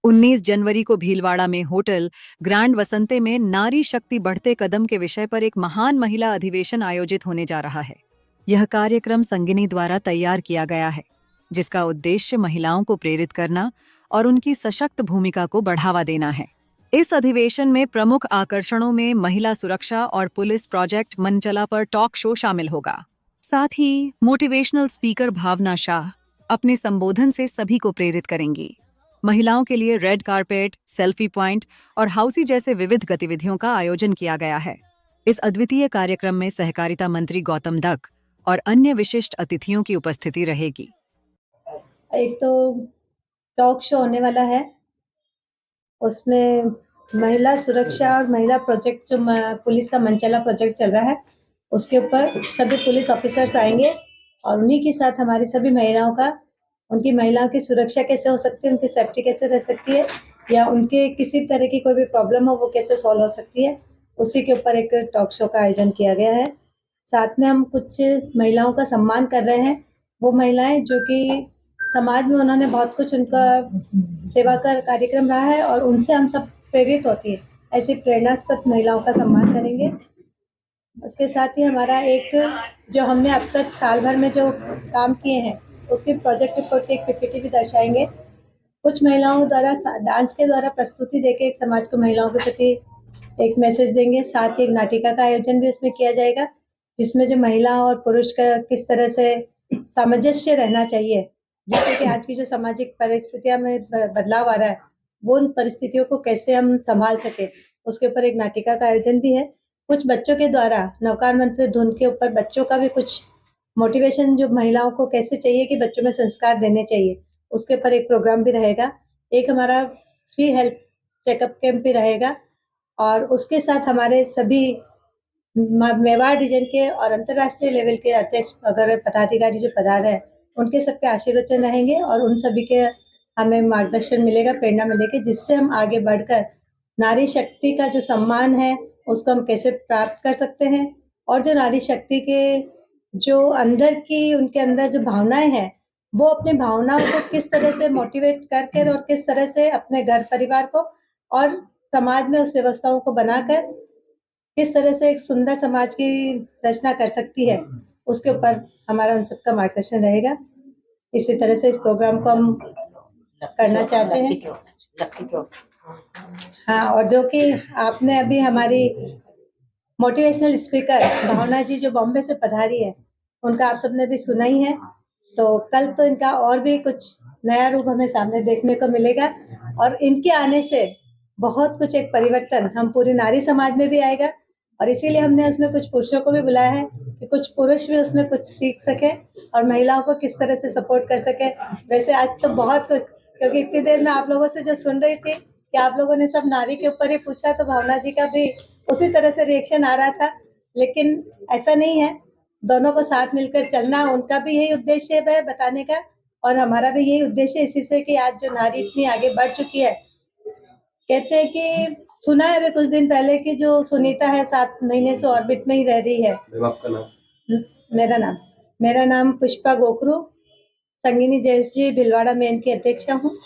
19 जनवरी को भीलवाड़ा में hotel grand वसंते में नारी शक्ति बढ़ते कदम के विषय पर एक महान महिला अधिवेशन आयोजित होने जा रहा है। यह कार्यक्रम संगिनी द्वारा तैयार किया गया है, जिसका उद्देश्य महिलाओं को प्रेरित करना और उनकी सशक्त भूमिका को बढ़ावा देना है। इस अधिवेशन में प्रमुख आकर्षणों में महिला सुरक्षा और पुलिस प्रोजेक्ट मनचला पर टॉक शो शामिल होगा। साथ ही मोटिवेशनल स्पीकर भावना शाह अपने संबोधन से सभी को प्रेरित करेंगी। महिलाओं के लिए रेड कारपेट, सेल्फी पॉइंट और हाउसी जैसे विविध गतिविधियों का आयोजन किया गया है। इस अद्वितीय कार्यक्रम में सहकारिता मंत्री गौतम दक्क और अन्य विशिष्ट अतिथियों की उपस्थिति रहेगी। एक तो टॉक शो होने वाला है, उसमें महिला सुरक्षा और महिला प्रोजेक्ट जो पुलिस का मनचला प्रोजेक्ट चल रहा है, उसके ऊपर सभी पुलिस ऑफिसर्स आएंगे और उन्हीं के साथ हमारी सभी महिलाओं का, उनकी महिलाओं की सुरक्षा कैसे हो सकती है, उनकी सेफ्टी कैसे रह सकती है, या उनके किसी तरह की कोई भी प्रॉब्लम हो वो कैसे सॉल्व हो सकती है, उसी के ऊपर एक टॉक शो का आयोजन किया गया है। साथ में हम कुछ महिलाओं का सम्मान कर रहे हैं, वो महिलाएं जो कि समाज में उन्होंने बहुत कुछ उनका सेवा का कार्यक्रम रहा है और उनसे हम सब प्रेरित होती है। ऐसी प्रेरणास्पद महिलाओं का सम्मान करेंगे। उसके साथ ही हमारा एक जो हमने अब तक साल भर में जो काम किए हैं उसके प्रोजेक्ट रिपोर्ट की एक पीपीटी भी दर्शाएंगे। कुछ महिलाओं द्वारा डांस के द्वारा प्रस्तुति देके एक समाज को महिलाओं के प्रति एक मैसेज देंगे। साथ ही एक नाटिका का आयोजन भी उसमें किया जाएगा, जिसमें जो महिला और पुरुष का किस तरह से सामंजस्य रहना चाहिए, जिससे कि आज की जो सामाजिक परिस्थितियों में बदलाव आ रहा है, वो उन परिस्थितियों को कैसे हम संभाल सके, उसके ऊपर एक नाटिका का आयोजन भी है। कुछ बच्चों के द्वारा नवकार मंत्र धुन के ऊपर बच्चों का भी कुछ मोटिवेशन, जो महिलाओं को कैसे चाहिए कि बच्चों में संस्कार देने चाहिए, उसके ऊपर एक प्रोग्राम भी रहेगा। एक हमारा फ्री हेल्थ चेकअप कैंप भी रहेगा और उसके साथ हमारे सभी मेवाड़ रीजन के और अंतर्राष्ट्रीय लेवल के अध्यक्ष अगर पदाधिकारी जो पधार रहे हैं, उनके सबके आशीर्वचन रहेंगे और उन सभी के हमें मार्गदर्शन मिलेगा, प्रेरणा मिलेगी, जिससे हम आगे बढ़कर नारी शक्ति का जो सम्मान है उसको हम कैसे प्राप्त कर सकते हैं, और जो नारी शक्ति के जो अंदर की उनके अंदर जो भावनाएं हैं, वो अपनी भावनाओं को किस तरह से मोटिवेट करके और किस तरह से अपने घर परिवार को और समाज में उस व्यवस्थाओं को बनाकर किस तरह से एक सुंदर समाज की रचना कर सकती है, उसके ऊपर हमारा उन सबका मार्गदर्शन रहेगा। इसी तरह से इस प्रोग्राम को हम करना चाहते हैं। हाँ, और जो कि आपने अभी हमारी मोटिवेशनल स्पीकर भावना जी जो बॉम्बे से पधारी है, उनका आप सबने भी सुना ही है। तो कल तो इनका और भी कुछ नया रूप हमें सामने देखने को मिलेगा और इनके आने से बहुत कुछ एक परिवर्तन हम पूरे नारी समाज में भी आएगा, और इसीलिए हमने उसमें कुछ पुरुषों को भी बुलाया है कि कुछ पुरुष भी उसमें कुछ सीख सके और महिलाओं को किस तरह से सपोर्ट कर सके। वैसे आज तो बहुत कुछ, क्योंकि इतनी देर में आप लोगों से जो सुन रही थी कि आप लोगों ने सब नारी के ऊपर ही पूछा, तो भावना जी का भी उसी तरह से रिएक्शन आ रहा था, लेकिन ऐसा नहीं है, दोनों को साथ मिलकर चलना, उनका भी यही उद्देश्य है बताने का और हमारा भी यही उद्देश्य है। इसी से कि आज जो नारी इतनी आगे बढ़ चुकी है, कहते हैं कि सुना है अभी कुछ दिन पहले कि जो सुनीता है 7 महीने से ऑर्बिट में ही रह रही है। आपका नाम? मेरा नाम पुष्पा गोखरू, संगिनी जयस जी भिलवाड़ा मेन की अध्यक्षा हूँ।